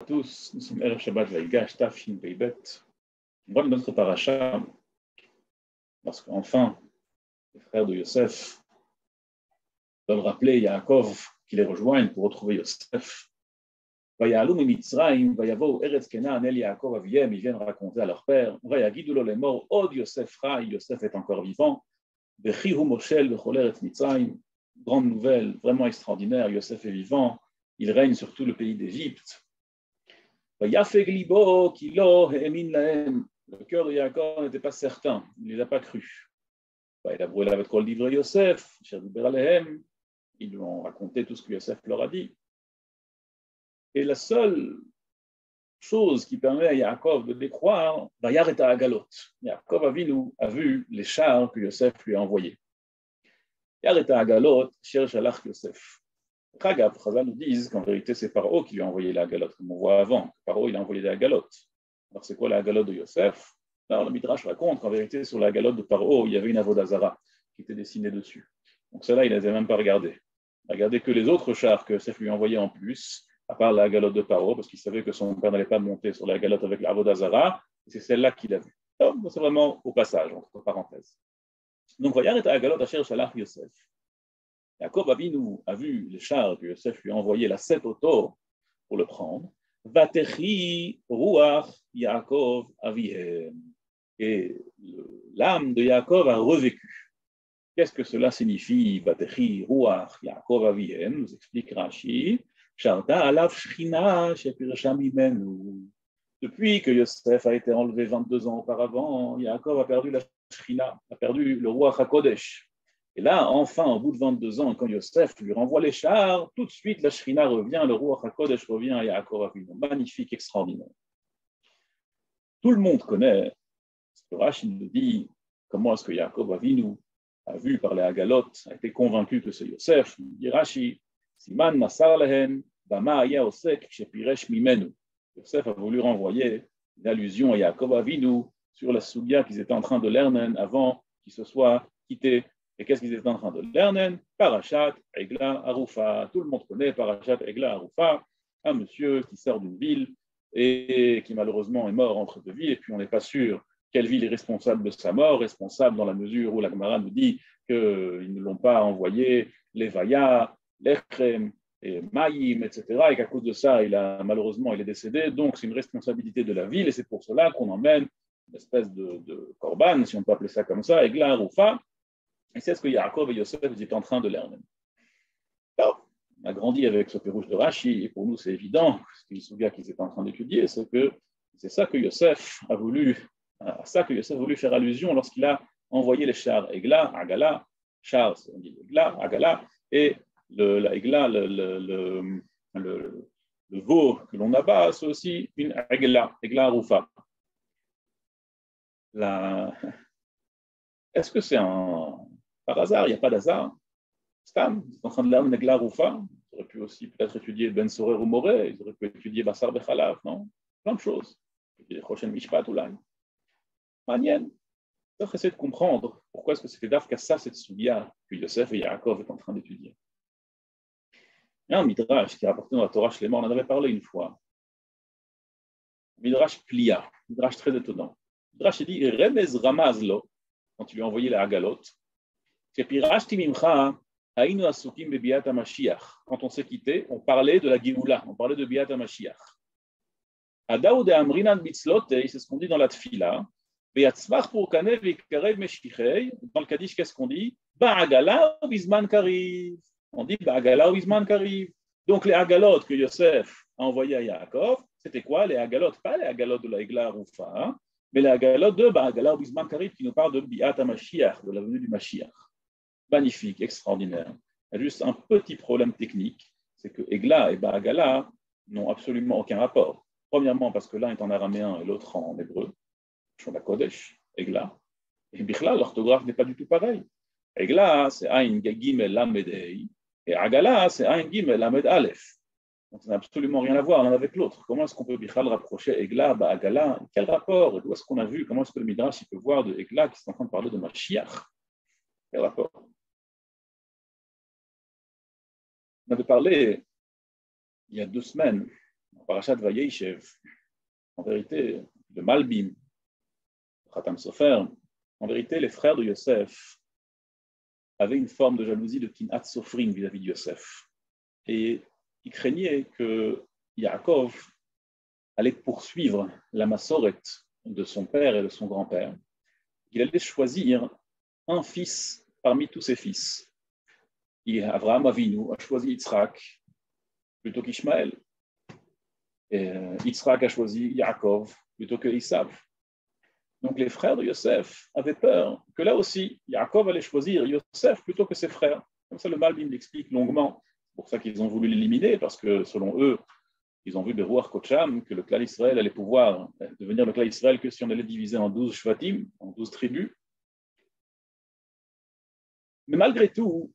À tous, nous sommes Erev Shabbat Vaïgash, Tafshin Beibet. On voit notre paracha, parce qu'enfin, les frères de Yosef doivent rappeler Yaakov qui les rejoignent pour retrouver Yosef. Vaya'alou miMitzrayim, vayavo Eretz Kenan el Yaakov aviem, ils viennent raconter à leur père. Vayagidu lo lemor, od Yosef Rai, Yosef est encore vivant. Vechihu Moshel vechol Eretz Mitzrayim. Grande nouvelle, vraiment extraordinaire, Yosef est vivant, il règne sur tout le pays d'Égypte. Le cœur de Yaakov n'était pas certain, il ne les a pas crus. Il a brûlé avec le livre Yosef, ils lui ont raconté tout ce que Yosef leur a dit. Et la seule chose qui permet à Yaakov de les croire, Yaakov a vu les chars que Yosef lui a envoyés. Yosef. Chazal nous disent qu'en vérité, c'est Paro qui lui a envoyé la galotte, comme on voit avant. Paro, il a envoyé la galotte. Alors, c'est quoi la galotte de Yosef? Alors, le Midrash raconte qu'en vérité, sur la galotte de Paro, il y avait une avodazara qui était dessinée dessus. Donc, celle-là, il ne les a même pas regardées. Il n'a regardé que les autres chars que Yosef lui a envoyés en plus, à part la galotte de Paro, parce qu'il savait que son père n'allait pas monter sur la galotte avec l'avodazara, et c'est celle-là qu'il a vue. Donc, c'est vraiment au passage, entre parenthèses. Donc, voyez, la galotte Asher Shalach Yosef. Yaakov Avinu a vu les chars que Yosef lui a envoyés, la 7 autos, pour le prendre. Vatechi ruach Yaakov avihem. Et l'âme de Yaakov a revécu. Qu'est-ce que cela signifie? Vatechi ruach Yaakov avihem, nous explique Rashi. Sharta alav shchina shepirsha mimenu. Depuis que Yosef a été enlevé 22 ans auparavant, Yaakov a perdu la shchina, a perdu le ruach hakodesh. Et là, enfin, au bout de 22 ans, quand Yosef lui renvoie les chars, tout de suite, la Shrina revient, le Ruach HaKodesh revient à Yaakov Avinu. Magnifique, extraordinaire. Tout le monde connaît, ce que Rashi nous dit, comment est-ce que Yaakov Avinu a vu par les Hagalot, a été convaincu que c'est Yosef. Il dit Rashi, Siman Masar Lehen, Bama Aya Osek, Shepiresh Mimenu. Yosef a voulu renvoyer une allusion à Yaakov Avinu sur la Sougia qu'ils étaient en train de lernen avant qu'ils se soient quittés. Et qu'est-ce qu'ils étaient en train de lernen? Parashat Egla Arufa. Tout le monde connaît Parashat Egla Arufa, un monsieur qui sort d'une ville et qui malheureusement est mort entre deux villes, et puis on n'est pas sûr quelle ville est responsable de sa mort, responsable dans la mesure où la Gemara nous dit qu'ils ne l'ont pas envoyé, les Vaya, l'Echrem, et Maïm, etc., et qu'à cause de ça, il est décédé, donc c'est une responsabilité de la ville, et c'est pour cela qu'on emmène une espèce de korban, si on peut appeler ça comme ça, Egla Arufa. Et c'est ce que Yaakov et Yosef étaient en train de lerner. Alors, on a grandi avec ce pérouge de Rashi, et pour nous c'est évident, ce qu'ils se souviennent qu'ils étaient en train d'étudier, c'est que c'est ça que Yosef a voulu faire allusion lorsqu'il a envoyé les chars Egla, Agala, chars, on dit Egla, Agala, et la Egla, le veau que l'on abat, c'est aussi une Egla Arufa. Est-ce que c'est par hasard? Il n'y a pas d'hasard. Stam, ils sont en train de lerner Egla Arufa. Ils auraient pu aussi peut-être étudier Ben Sorer ou Moré, ils auraient pu étudier Bassar Bechalav, non? Plein de choses. Étudier Choshen Mishpat ou Lan. Manienne. Il faut essayer de comprendre pourquoi est-ce que c'était d'Afka ça, cette Soudia, que Yosef et Yaakov est en train d'étudier. Il y a un Midrash qui est rapporté dans la Torah Shlema, on en avait parlé une fois. Midrash Plia, Midrash très étonnant. Midrash dit Remez Ramazlo, quand il lui a envoyé la Hagalot. Quand on s'est quitté, on parlait de la Géoula, on parlait de Biat HaMashiach. Adaoud Amrinan Mitzlote, c'est ce qu'on dit dans la Tfila. Dans le Kaddish, qu'est-ce qu'on dit? Ba'agala ou Bizman Kariv. On dit Ba'agala ou Bizman Kariv. Donc les Hagalot que Yosef a envoyé à Yaakov, c'était quoi? Les Hagalot, pas les Hagalot de la Egla Arufa, hein, mais les Hagalot de Ba'agala ou Bizman Kariv qui nous parlent de Biat HaMashiach, de la venue du Mashiach. Magnifique, extraordinaire. Il y a juste un petit problème technique, c'est que Egla et Ba'agala n'ont absolument aucun rapport. Premièrement, parce que l'un est en araméen et l'autre en hébreu, Shola Kodesh, Egla. Et Bichla, l'orthographe n'est pas du tout pareil. Egla, c'est Ain Gimel Lamed Ei, et Agala, c'est Ain Gimel Lamed Aleph. Donc ça n'a absolument rien à voir l'un avec l'autre. Comment est-ce qu'on peut Bichla rapprocher Egla, Ba'agala? Quel rapport? D'où est-ce qu'on a vu? Comment est-ce que le Midrash peut voir de Egla qui est en train de parler de Mashiach? Quel rapport? On avait parlé il y a 2 semaines, Parashat Vayeshev, en vérité, le Malbim, Khatam Sofer, en vérité, les frères de Yosef avaient une forme de jalousie de Kinat Sofrim vis-à-vis de Yosef. Et ils craignaient que Yaakov allait poursuivre la massoret de son père et de son grand-père. Il allait choisir un fils parmi tous ses fils. Avraham Avinu a choisi Yitzhak plutôt qu'Ishmaël. Et Yitzhak a choisi Yaakov plutôt que Esav. Donc les frères de Yosef avaient peur que là aussi, Yaakov allait choisir Yosef plutôt que ses frères. Comme ça, le Malbim l'explique longuement. C'est pour ça qu'ils ont voulu l'éliminer, parce que selon eux, ils ont vu de Ruach Kocham que le clan Israël allait pouvoir devenir le clan Israël que si on allait diviser en 12 shvatim, en 12 tribus. Mais malgré tout,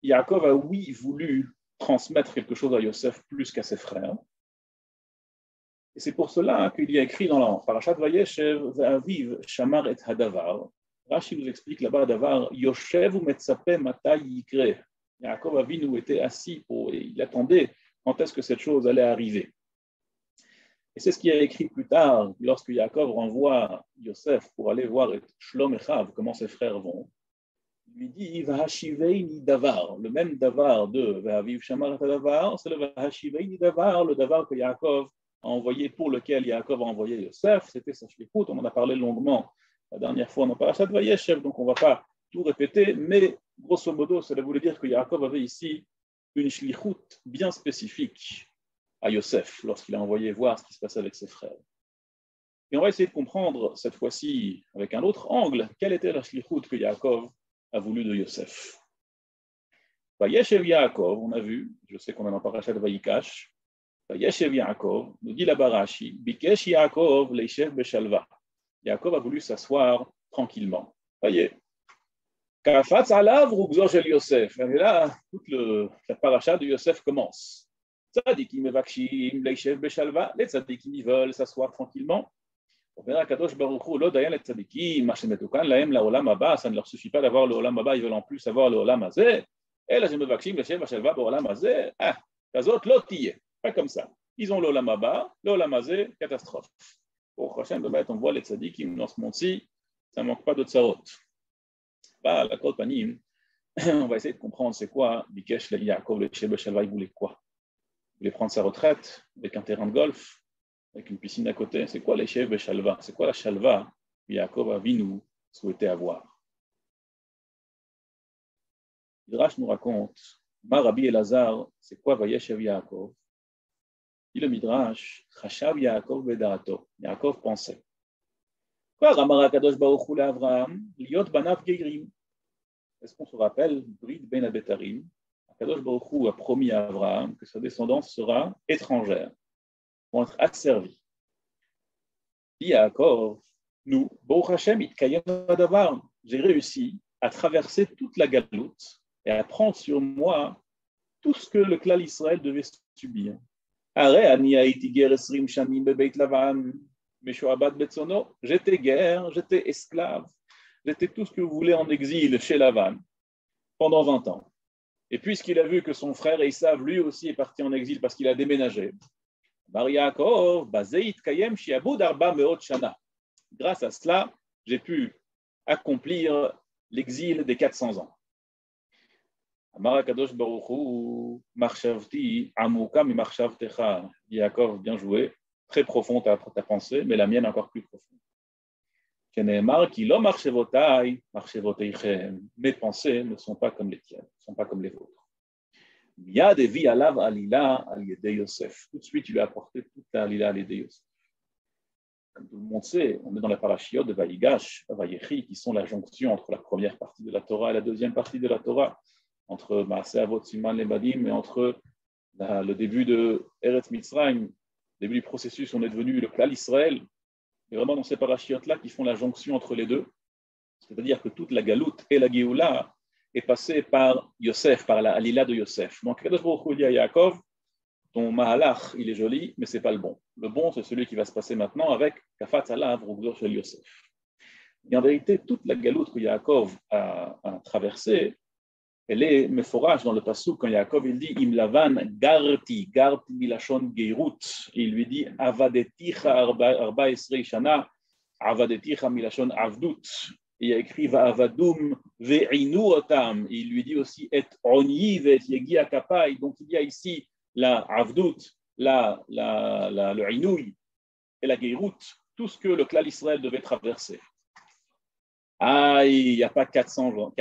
Yaakov a oui voulu transmettre quelque chose à Yosef plus qu'à ses frères. Et c'est pour cela qu'il y a écrit dans la Parashat Vayeshev, Ve'aviv Shamar et Hadavar. Rashi nous explique là-bas Davar, Yoshev ou Metsape Matai Yikre. Yaakov Avinu était assis et il attendait quand est-ce que cette chose allait arriver. Et c'est ce qu'il a écrit plus tard, lorsque Yaakov renvoie Yosef pour aller voir Shlom et Chav, comment ses frères vont. Il lui dit Vahashiveini Davar, le même Davar de Ve'aviv Shamar et Hadavar, c'est le Vahashiveini Davar, le Davar que Yaakov a envoyé, pour lequel Yaakov a envoyé Yosef, c'était sa shlichut. On en a parlé longuement la dernière fois dans Parashat Vayeshev, donc on ne va pas tout répéter, mais grosso modo, cela voulait dire que Yaakov avait ici une shlichut bien spécifique à Yosef lorsqu'il a envoyé voir ce qui se passait avec ses frères. Et on va essayer de comprendre cette fois-ci avec un autre angle quelle était la shlichut que Yaakov a voulu de Yosef. Vayeshev Yaakov, on a vu, je sais qu'on en a Parashat Vayikash, Vayeshev Yaakov, nous dit la Barashi, Bikesh Yaakov leishev beshalva. Yaakov a voulu s'asseoir tranquillement. Voyez. Kafatz alav rugzo shel Yosef. Et là, toute la paracha de Yosef commence. Tzadikim mevakshim leishev beshalva. Les tzadikim, ils veulent s'asseoir tranquillement. On verra Kadosh Baruch Hu, lo dayan les tzadikim, mashemetukan lahem la olam haba. Ça ne leur suffit pas d'avoir le olam haba, ils veulent en plus avoir le olam hazeh. Et là, je mevakshim leishev beshalva bo olam hazeh. Ah, kazot lo tiyeh. Pas comme ça. Ils ont l'olam haba, l'olam hazeh, catastrophe. Pour Hachem de mettre, on voit les tzadikim dans ce monde-ci, ça ne manque pas de tsarot. Bah, la Kol Panim, on va essayer de comprendre c'est quoi. Bikesh le Yaakov le Sheb Shalva, il voulait quoi? Il voulait prendre sa retraite avec un terrain de golf, avec une piscine à côté. C'est quoi les Sheb Shalva? C'est quoi la Shalva que Yaakov Avinu souhaitait avoir? Midrash nous raconte, Ma Rabbi Elazar, c'est quoi Vayeshev Yaakov? Dit le Midrash, Chashav Yaakov Bedarato. Yaakov pensait. Quoi, Ramara Kadosh Baruch Hu Avraham, Liot Banav Geirim. Est-ce qu'on se rappelle, Brit Ben Abetarim, Kadosh Baruch Hu a promis à Avraham que sa descendance sera étrangère, vont être asservis. Dit Yaakov, nous, Baruch Hashem, Itkayem Adavar, j'ai réussi à traverser toute la galoute et à prendre sur moi tout ce que le clan Israël devait subir. J'étais guerre, j'étais esclave, j'étais tout ce que vous voulez en exil chez Lavan pendant 20 ans. Et puisqu'il a vu que son frère Esav, lui aussi, est parti en exil parce qu'il a déménagé, grâce à cela, j'ai pu accomplir l'exil des 400 ans. Amar Kadosh Baruch Hu, Marshavti, Amuka mi Marshavtecha. Yaakov, bien joué, très profond ta pensée, mais la mienne encore plus profonde. Keneemar ki lo marchevotai, marchevoteichem. Mes pensées ne sont pas comme les tiennes, ne sont pas comme les vôtres. Miyad evi alav alila al yedei Yosef. Tout de suite, il lui a apporté toute la alila al yedei Yosef. Comme tout le monde sait, on est dans la parashiot de Vayigash, Vayechi, qui sont la jonction entre la première partie de la Torah et la deuxième partie de la Torah, entre Maaseh Avot Siman Levadim et entre le début de Eretz Mitzrayim, le début du processus, on est devenu le Klal Israël, et vraiment dans ces parachiotes-là qui font la jonction entre les deux, c'est-à-dire que toute la galoute et la Géoula est passée par Yosef, par la Alila de Yosef. Donc, Kadosh Baruch Hu dit à Yaakov, ton Mahalach, il est joli, mais ce n'est pas le bon. Le bon, c'est celui qui va se passer maintenant avec Kafatz Alav Rugzo Shel Yosef. Et en vérité, toute la galoute que Yaakov a traversée, Elle est meforach dans le pasuk quand Yaakov il dit Im Lavan garti milashon geirut. Il lui dit Avadeticha arba esrei shana, Avadeticha milashon avdut. Il a écrit Va'avadum ve'inu otam. Il lui dit aussi Et oni ve'et yegi akapai. Donc il y a ici la avdut, le inouï et la geirut, tout ce que le clan Israël devait traverser. Ah, il n'y a pas 400 ans,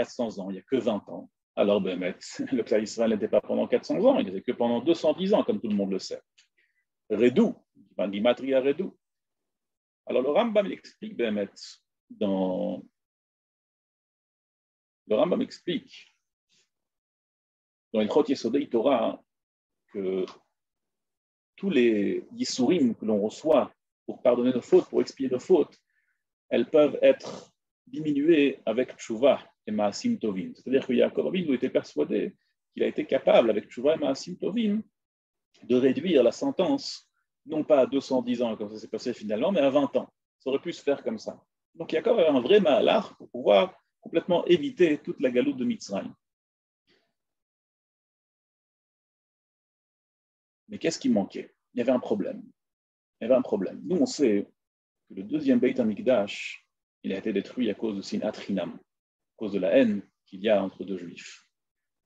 il n'y a que 20 ans. Alors, le clan Israël n'était pas pendant 400 ans, il n'était que pendant 210 ans, comme tout le monde le sait. Redou, Gimatria Redou. Alors, le Rambam explique, le Rambam explique dans Ilchot Yesodei Torah que tous les yisurim que l'on reçoit pour pardonner nos fautes, pour expier nos fautes, elles peuvent être diminuées avec Tchouva et Maasim Tovim. C'est-à-dire que Yaakov Avinu était persuadé qu'il a été capable, avec Tchouva et Maasim Tovim, de réduire la sentence, non pas à 210 ans, comme ça s'est passé finalement, mais à 20 ans. Ça aurait pu se faire comme ça. Donc Yaakov avait un vrai ma'alach pour pouvoir complètement éviter toute la galoute de Mitzrayim. Mais qu'est-ce qui manquait? Il y avait un problème. Nous, on sait que le deuxième Beit HaMikdash, il a été détruit à cause de Sinat Chinam, à cause de la haine qu'il y a entre deux juifs.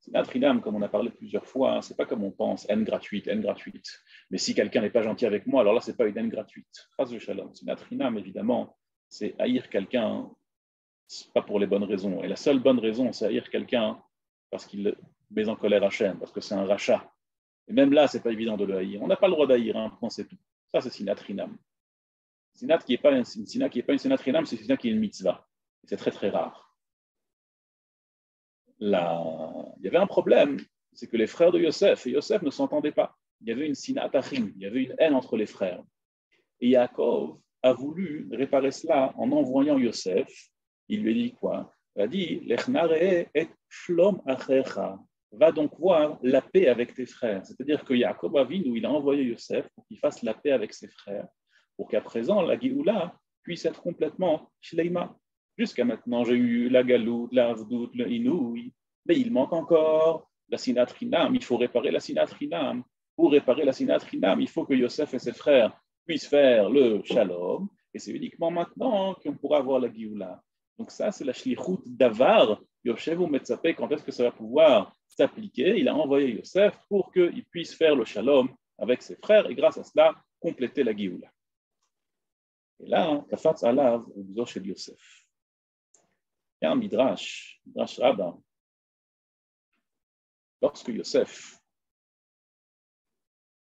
Sinat Chinam, comme on a parlé plusieurs fois, c'est pas comme on pense, haine gratuite. Mais si quelqu'un n'est pas gentil avec moi, alors là, c'est pas une haine gratuite. Chas de Shalom. Sinat Chinam, évidemment, c'est haïr quelqu'un, pas pour les bonnes raisons. Et la seule bonne raison, c'est haïr quelqu'un parce qu'il met en colère Hachem, parce que c'est un rachat. Et même là, c'est pas évident de le haïr. On n'a pas le droit d'haïr, c'est tout. Ça, c'est Sinat Chinam. Sinat qui n'est pas une Sinat Chinam, c'est Sinat qui est une mitzvah. C'est très très rare. Là, il y avait un problème, c'est que les frères de Yosef et Yosef ne s'entendaient pas. Il y avait une Sinat Achim, il y avait une haine entre les frères. Et Yaakov a voulu réparer cela en envoyant Yosef. Il lui a dit quoi? Il a dit Lechnare et shlom achecha. Va donc voir la paix avec tes frères. C'est-à-dire que Yaakov Avinu, il a envoyé Yosef pour qu'il fasse la paix avec ses frères, pour qu'à présent, la Géoula puisse être complètement shleima. Jusqu'à maintenant, j'ai eu la galoute, la avdout, le inouï, mais il manque encore la sinat chinam. Il faut réparer la sinat chinam. Pour réparer la sinat chinam, il faut que Yosef et ses frères puissent faire le shalom, et c'est uniquement maintenant qu'on pourra avoir la Géoula. Donc ça, c'est la shlichut davar. Yoshev ou Metzapé, quand est-ce que ça va pouvoir s'appliquer? Il a envoyé Yosef pour qu'il puisse faire le shalom avec ses frères, et grâce à cela, compléter la Géoula. Et là, Kafatz Alav, au besoin chez Yosef. Il y a un Midrash Rabbah. Lorsque Yosef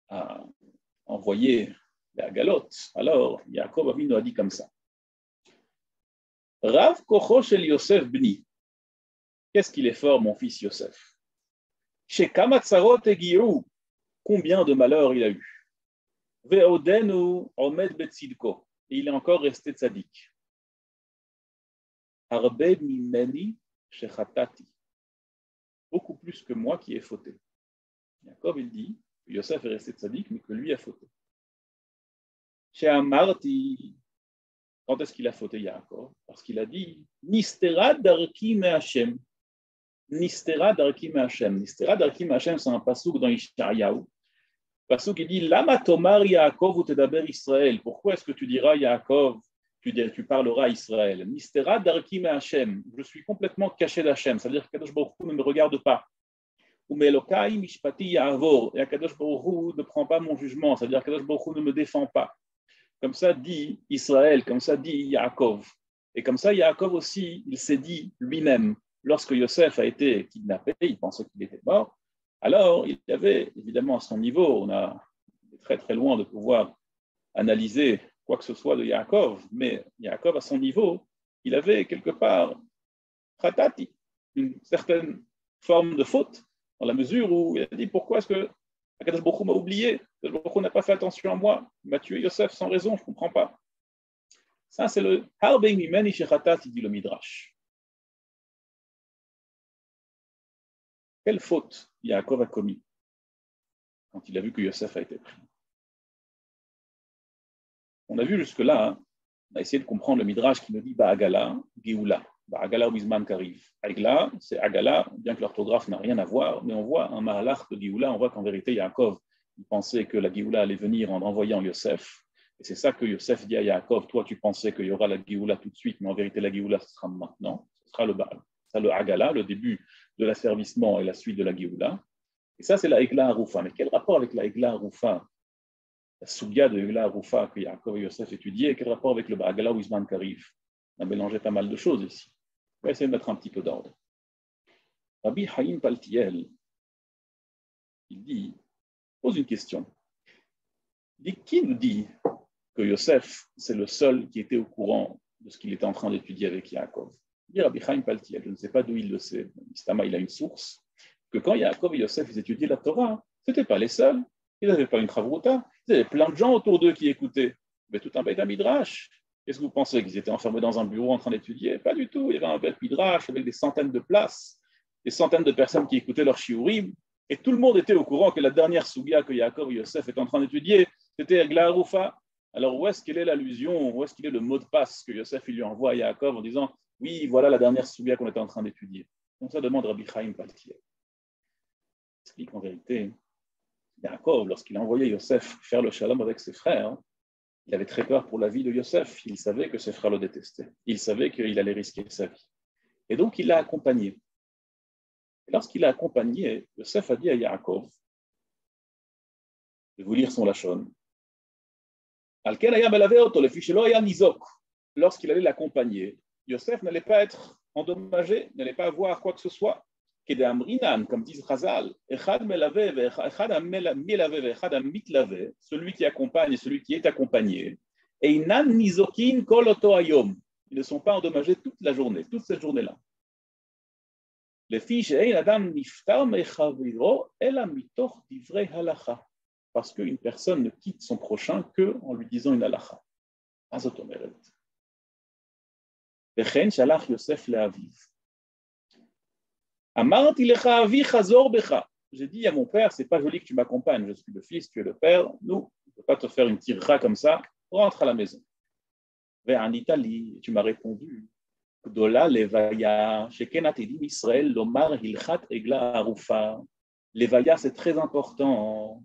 a envoyé la galotte, alors Yaakov Avinu a dit comme ça. Rav Kocho shel Yosef bni. Qu'est-ce qu'il est fort, mon fils Yosef? Chez Kamatzarot egiu, combien de malheurs il a eu? Ve'odenu omed betzidko. Et il est encore resté tzaddik. Arbe mimeni shechatati. Beaucoup plus que moi qui ai fauté. Yaakov, il dit que Yosef est resté tzaddik, mais que lui a fauté. Chez Amarti, quand est-ce qu'il a fauté Yaakov? Parce qu'il a dit Nistera darki me Hashem. Nistera darki me Hashem. Nistera darki me Hashem, c'est un pasouk dans Yishayahu. Pasouk qui dit Lama tomar Yaakov ou tedaber Israël. Pourquoi est-ce que tu diras Yaakov, tu parleras à Israël? Nistera darki me Hashem. Je suis complètement caché d'Hashem. C'est-à-dire que Kadosh Baruch Hu ne me regarde pas. Ou melokai mishpati ya'avor. Et Kadosh Baruch Hu ne prend pas mon jugement. C'est-à-dire que Kadosh Baruch Hu ne me défend pas. Comme ça dit Israël, comme ça dit Yaakov. Et comme ça, Yaakov aussi, il s'est dit lui-même, lorsque Yosef a été kidnappé, il pensait qu'il était mort, alors il y avait, évidemment, à son niveau, on est très très loin de pouvoir analyser quoi que ce soit de Yaakov, mais Yaakov, à son niveau, il avait quelque part khatati, une certaine forme de faute, dans la mesure où il a dit pourquoi est-ce que Akadosh Baruch Hu m'a oublié, Akadosh Baruch Hu n'a pas fait attention à moi, il m'a tué Yosef sans raison, je ne comprends pas. Ça, c'est le Harbe mimeni shechatat, il dit le Midrash. Quelle faute Yaakov a commis quand il a vu que Yosef a été pris? On a vu jusque-là, on a essayé de comprendre le Midrash qui nous dit Ba'agala, Géoula. Agala ou Bizman Kariv. Agla, c'est Agala, bien que l'orthographe n'a rien à voir, mais on voit un mahalach de Géoula, on voit qu'en vérité, Yaakov il pensait que la Géoula allait venir en envoyant Yosef. Et c'est ça que Yosef dit à Yaakov, toi tu pensais qu'il y aura la Géoula tout de suite, mais en vérité la Géoula ce sera maintenant, ce sera le Baal. Ça le Agala, le début de l'asservissement et la suite de la Géoula. Et ça c'est la Egla Haroufa. Mais quel rapport avec la Egla Haroufa, la Sougia de Egla Haroufa que Yaakov et Yosef étudiaient, quel rapport avec le Agala ou Isman Karif? On a mélangé pas mal de choses ici. On va essayer de mettre un petit peu d'ordre. Rabbi Haïm Paltiel, il pose une question. Il dit, qui nous dit que Yosef, c'est le seul qui était au courant de ce qu'il était en train d'étudier avec Yaakov? Il dit Rabbi Haïm Paltiel, je ne sais pas d'où il le sait, Istama, il a une source, que quand Yaakov et Yosef ils étudiaient la Torah, ce n'étaient pas les seuls. Ils n'avaient pas une chavruta, il y avait plein de gens autour d'eux qui écoutaient. Mais tout un Beit Midrash. Qu'est-ce que vous pensez? Qu'ils étaient enfermés dans un bureau en train d'étudier? Pas du tout. Il y avait un Beit Midrash avec des centaines de places, des centaines de personnes qui écoutaient leur shiurim, et tout le monde était au courant que la dernière sougia que Yaakov et Yosef étaient en train d'étudier, c'était Egla Haroufa. Alors où est-ce qu'il est l'allusion, où est-ce qu'il est le mot de passe que Yosef il lui envoie à Yaakov en disant oui, voilà la dernière sougia qu'on était en train d'étudier? Donc ça demande Rabbi Chaim Paltiel. Il explique en vérité, Yaakov, lorsqu'il a envoyé Yosef faire le shalom avec ses frères, il avait très peur pour la vie de Yosef. Il savait que ses frères le détestaient. Il savait qu'il allait risquer sa vie. Et donc il l'a accompagné. Et lorsqu'il l'a accompagné, Yosef a dit à Yaakov, je vais vous lire son lachon, lorsqu'il allait l'accompagner, Yosef n'allait pas être endommagé, n'allait pas avoir quoi que ce soit. Comme disent Chazal, celui qui accompagne et celui qui est accompagné, et ils ne sont pas endommagés toute la journée, toute cette journée-là. Parce qu'une personne ne quitte son prochain qu'en lui disant une halakha. J'ai dit à mon père, c'est pas joli que tu m'accompagnes, je suis le fils, tu es le père, nous, on ne peut pas te faire une tirra comme ça, rentre à la maison. En Italie, tu m'as répondu, Levaya, Israël, Lomar, Hilchat, Egla, Arufa. Levaya, c'est très important.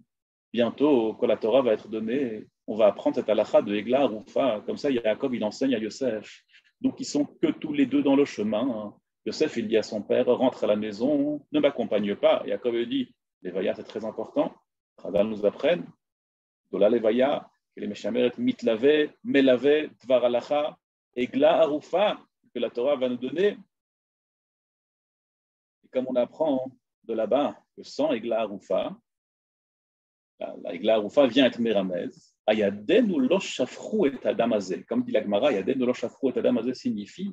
Bientôt, quand la Torah va être donnée, on va apprendre cette halakha de Egla, Arufa. Comme ça, Yaakov, il enseigne à Yosef. Donc, ils sont que tous les deux dans le chemin. Yosef, il dit à son père, rentre à la maison, ne m'accompagne pas. Yaakov lui dit, Levaya, c'est très important. Chazal nous apprennent. Dola Levaya, les Meshameret, Mitlave, Melave, Tvar halakha, Egla, Arufa, que la Torah va nous donner. Et comme on apprend de là-bas que sans Egla Haroufa, la Egla Haroufa vient être Meramez. Ayadenu lo shafru et adam hazel. Comme dit la Gemara, Ayadenu lo shafru et adam hazel signifie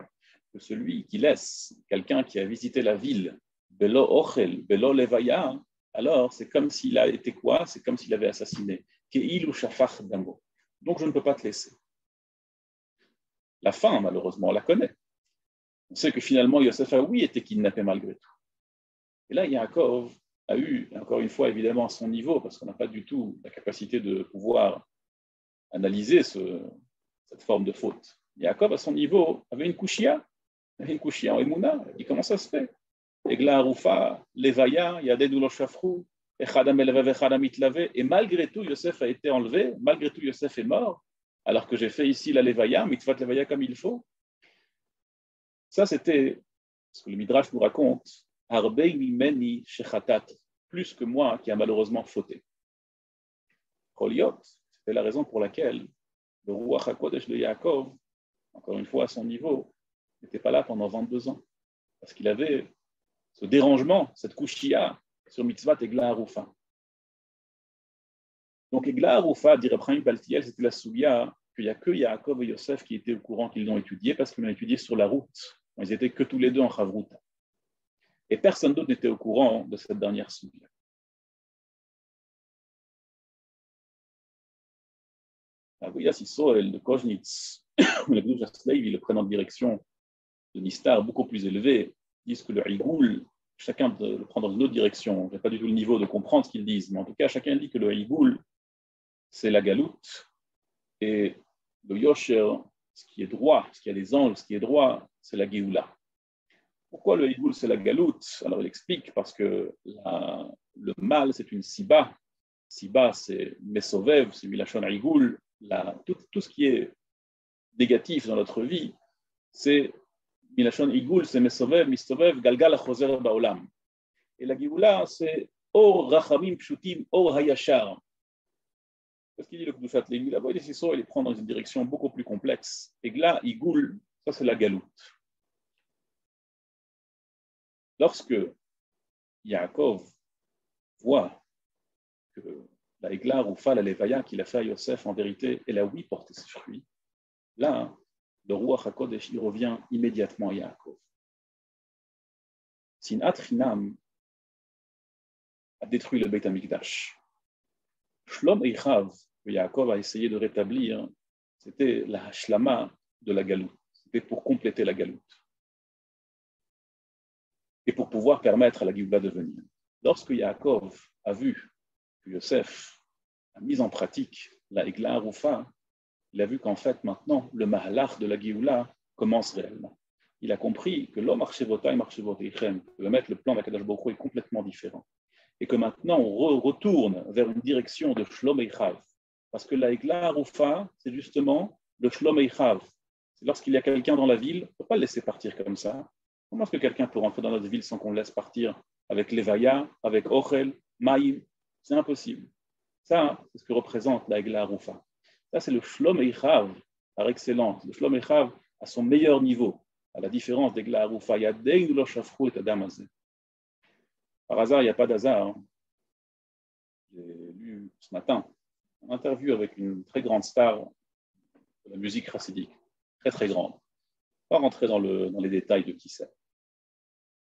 que celui qui laisse quelqu'un qui a visité la ville, Belo Ochel, Belo Levaya, alors c'est comme s'il a été quoi? C'est comme s'il avait assassiné. Ke'il ou shafach damo. Donc je ne peux pas te laisser. La fin, malheureusement, on la connaît. On sait que finalement, Yosef a oui été kidnappé malgré tout. Et là, Yaakov a eu, encore une fois, évidemment, à son niveau, parce qu'on n'a pas du tout la capacité de pouvoir analyser cette forme de faute. Yaakov, à son niveau, avait une kushia en Emouna. Il dit comment ça se fait? Egla Haroufa, Levaya, Yadenu lo shafru, Echadam eleve vechadam itlave. Et malgré tout, Yosef a été enlevé, malgré tout, Yosef est mort, alors que j'ai fait ici la Levaya, mitzvat Levaya comme il faut. Ça, c'était ce que le Midrash nous raconte, Arbei mimeni shechatat, plus que moi qui a malheureusement fauté. Choliot, c'était la raison pour laquelle le Ruach HaKodesh de Yaakov, encore une fois à son niveau, n'était pas là pendant 22 ans. Parce qu'il avait ce dérangement, cette kushia sur mitzvah Egla Haroufa. Donc Egla Haroufa, dit Reb Chaim Paltiel, c'était la souya qu'il n'y a que Yaakov et Yosef qui étaient au courant qu'ils l'ont étudié parce qu'ils l'ont étudié sur la route. Ils n'étaient que tous les deux en Chavruta. Et personne d'autre n'était au courant de cette dernière souya. Aguilas Israël de Koznitz, le Gdouch Asleiv, ils le prennent en direction de Nistar beaucoup plus élevé, disent que le Higoul, chacun le prend dans une autre direction. Je n'ai pas du tout le niveau de comprendre ce qu'ils disent, mais en tout cas, chacun dit que le Higoul, c'est la galoute, et le Yosher, ce qui est droit, ce qui a des angles, ce qui est droit, c'est la Géoula. Pourquoi le Igoul, c'est la galoute? Alors, il explique parce que le mal, c'est une siba. Siba, c'est mesovev, c'est milachon Igoul. Tout ce qui est négatif dans notre vie, c'est milachon Igoul, c'est mesovev, mistovev, galgal achozer baolam. Et la Géoula, c'est or rachamim pshutim, or hayashar. Parce qu'il dit le Kedushat Lévi, la voie des Sissot, il prend dans une direction beaucoup plus complexe. Et là, Igoul, ça c'est la galoute. Lorsque Yaakov voit que la Egla Roufa, la Levaya qu'il a fait à Yosef, en vérité, elle a oui porté ses fruits, là, le Ruach HaKodesh, il revient immédiatement à Yaakov. Sinat Chinam a détruit le Beit HaMikdash. Shlom Eichav, que Yaakov a essayé de rétablir, c'était la Hashlama de la galoute. C'était pour compléter la galoute. Et pour pouvoir permettre à la Géoula de venir. Lorsque Yaakov a vu que Yosef a mis en pratique la Egla Roufa, il a vu qu'en fait, maintenant, le Mahalach de la Géoula commence réellement. Il a compris que l'homme Archevotai, Marchevoteichem, que mettre le plan d'Akadosh Baruch Hu est complètement différent. Et que maintenant, on retourne vers une direction de Shlom Eichav. Parce que la Egla Roufa, c'est justement le Shlom Eichav. C'est lorsqu'il y a quelqu'un dans la ville, on ne peut pas le laisser partir comme ça. Comment est-ce que quelqu'un peut rentrer dans notre ville sans qu'on le laisse partir avec Levaya, avec Ochel, Maïm? C'est impossible. Ça, c'est ce que représente la Egla Roufa. Ça, c'est le Shlom Eichav par excellence. Le Shlom Eichav à son meilleur niveau, à la différence d'Egla Roufa. Yadeinu lo shafru et adam hazeh. Par hasard, il n'y a pas d'hasard. Hein. J'ai lu ce matin une interview avec une très grande star de la musique chassidique, très très grande. Pas rentrer dans les détails de qui c'est.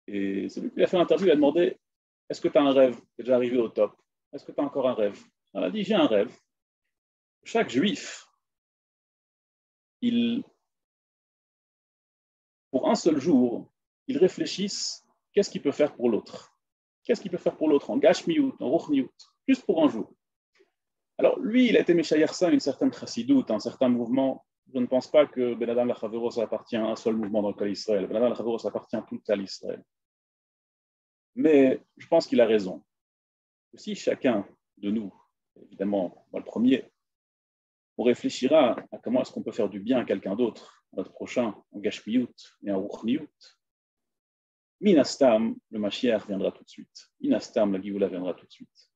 Et celui qui a fait l'interview, il a demandé, est-ce que tu as un rêve? Tu es déjà arrivé au top. Est-ce que tu as encore un rêve? Elle a dit, j'ai un rêve. Chaque juif, pour un seul jour, il réfléchisse, qu'est-ce qu'il peut faire pour l'autre? Qu'est-ce qu'il peut faire pour l'autre en gashmiout, en ruchniout, juste pour un jour? Alors lui, il a été méchaïr ça, une certaine chassidoute, un certain mouvement. Je ne pense pas que Ben Adam Lachaveros appartient à un seul mouvement dans le cas d'Israël. Ben Adam Lachaveros appartient à tout le cas d'Israël. Mais je pense qu'il a raison. Si chacun de nous, évidemment, moi le premier, on réfléchira à comment est-ce qu'on peut faire du bien à quelqu'un d'autre, à notre prochain, en gashmiout et en ruchniout, Minastam, le Mashiach viendra tout de suite. Minastam, la Géoula viendra tout de suite.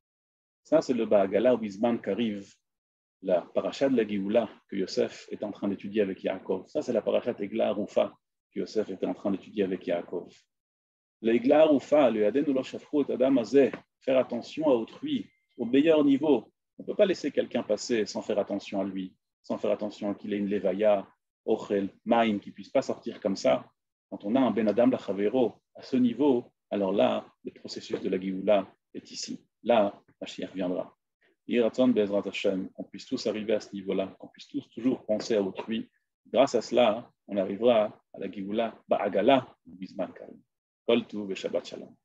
Ça, c'est le Ba'agala ou Bizman qu'arrive la paracha de la Géoula que Yosef est en train d'étudier avec Yaakov. Ça, c'est la paracha d'Egla Roufa que Yosef était en train d'étudier avec Yaakov. L'Egla Roufa, le Yaden Ulo Shafru et Adam Azeh, faire attention à autrui, au meilleur niveau. On ne peut pas laisser quelqu'un passer sans faire attention à lui, sans faire attention à qu'il ait une Levaya, Ochel, Maïm, qui ne puisse pas sortir comme ça. Quand on a un Ben Adam Lachavero à ce niveau, alors là, le processus de la Géoula est ici. Là, Mashiach viendra. Yiratzon Be'ezrat Hashem, qu'on puisse tous arriver à ce niveau-là, qu'on puisse tous toujours penser à autrui. Grâce à cela, on arrivera à la Géoula Ba'agala, Bizman Karim. Kol Tuv et Shabbat Shalom.